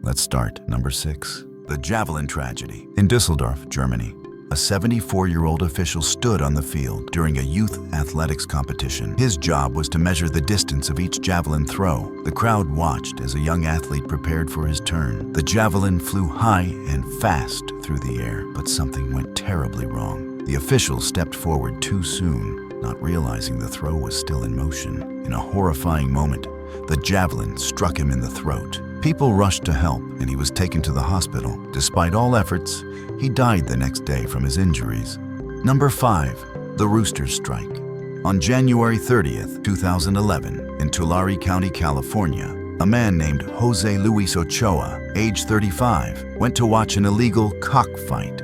Let's start. Number 6. The Javelin Tragedy. In Düsseldorf, Germany, a 74-year-old official stood on the field during a youth athletics competition. His job was to measure the distance of each javelin throw. The crowd watched as a young athlete prepared for his turn. The javelin flew high and fast through the air, but something went terribly wrong. The official stepped forward too soon, not realizing the throw was still in motion. In a horrifying moment, the javelin struck him in the throat. People rushed to help, and he was taken to the hospital. Despite all efforts, he died the next day from his injuries. Number 5. The Rooster Strike. On January 30th, 2011, in Tulare County, California, a man named Jose Luis Ochoa, age 35, went to watch an illegal cockfight.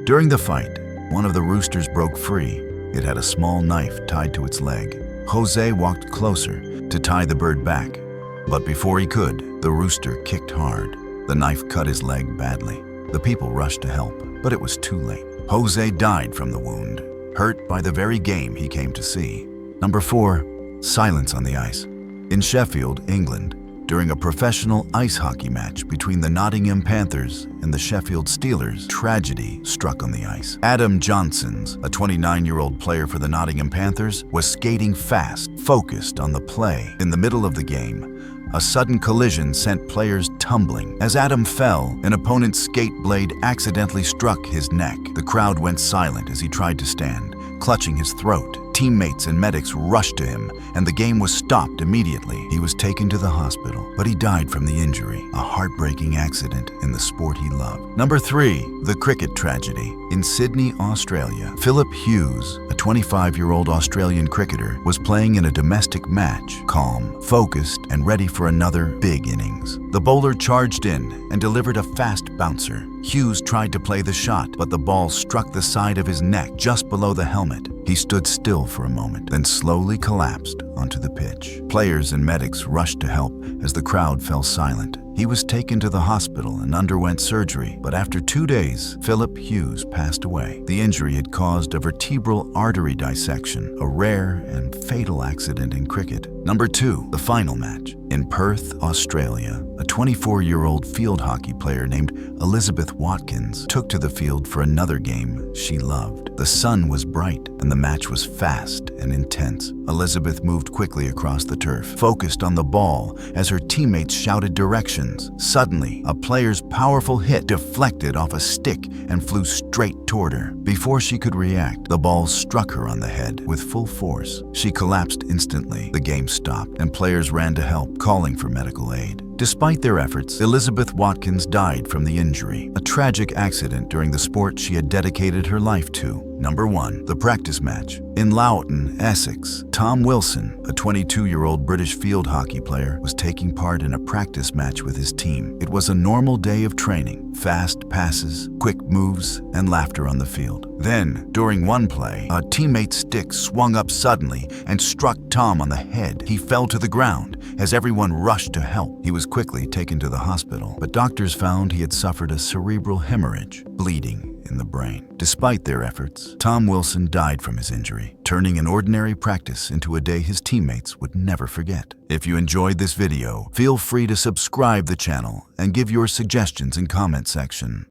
During the fight, one of the roosters broke free. It had a small knife tied to its leg. Jose walked closer to tie the bird back, but before he could, the rooster kicked hard. The knife cut his leg badly. The people rushed to help, but it was too late. Jose died from the wound, hurt by the very game he came to see. Number 4. Silence on the ice. In Sheffield, England, during a professional ice hockey match between the Nottingham Panthers and the Sheffield Steelers, tragedy struck on the ice. Adam Johnsons, a 29-year-old player for the Nottingham Panthers, was skating fast, focused on the play. In the middle of the game, a sudden collision sent players tumbling. As Adam fell, an opponent's skate blade accidentally struck his neck. The crowd went silent as he tried to stand, clutching his throat. Teammates and medics rushed to him, and the game was stopped immediately. He was taken to the hospital, but he died from the injury, a heartbreaking accident in the sport he loved. Number 3. The Cricket Tragedy. In Sydney, Australia, Philip Hughes, a 25-year-old Australian cricketer, was playing in a domestic match, calm, focused, and ready for another big innings. The bowler charged in and delivered a fast bouncer. Hughes tried to play the shot, but the ball struck the side of his neck just below the helmet. He stood still for a moment, then slowly collapsed onto the pitch. Players and medics rushed to help as the crowd fell silent. He was taken to the hospital and underwent surgery, but after 2 days, Philip Hughes passed away. The injury had caused a vertebral artery dissection, a rare and fatal accident in cricket. Number 2. The final match. In Perth, Australia, a 24-year-old field hockey player named Elizabeth Watkins took to the field for another game she loved. The sun was bright and the match was fast and intense. Elizabeth moved quickly across the turf, focused on the ball as her teammates shouted directions. Suddenly, a player's powerful hit deflected off a stick and flew straight toward her. Before she could react, the ball struck her on the head with full force. She collapsed instantly. The game stopped, and players ran to help, calling for medical aid. Despite their efforts, Elizabeth Watkins died from the injury, a tragic accident during the sport she had dedicated her life to. Number 1. The practice match. In Loughton, Essex, Tom Wilson, a 22-year-old British field hockey player, was taking part in a practice match with his team. It was a normal day of training, fast passes, quick moves, and laughter on the field. Then, during one play, a teammate's stick swung up suddenly and struck Tom on the head. He fell to the ground as everyone rushed to help. He was quickly taken to the hospital, but doctors found he had suffered a cerebral hemorrhage, bleeding in the brain. Despite their efforts, Tom Wilson died from his injury, turning an ordinary practice into a day his teammates would never forget. If you enjoyed this video, feel free to subscribe the channel and give your suggestions in comment section.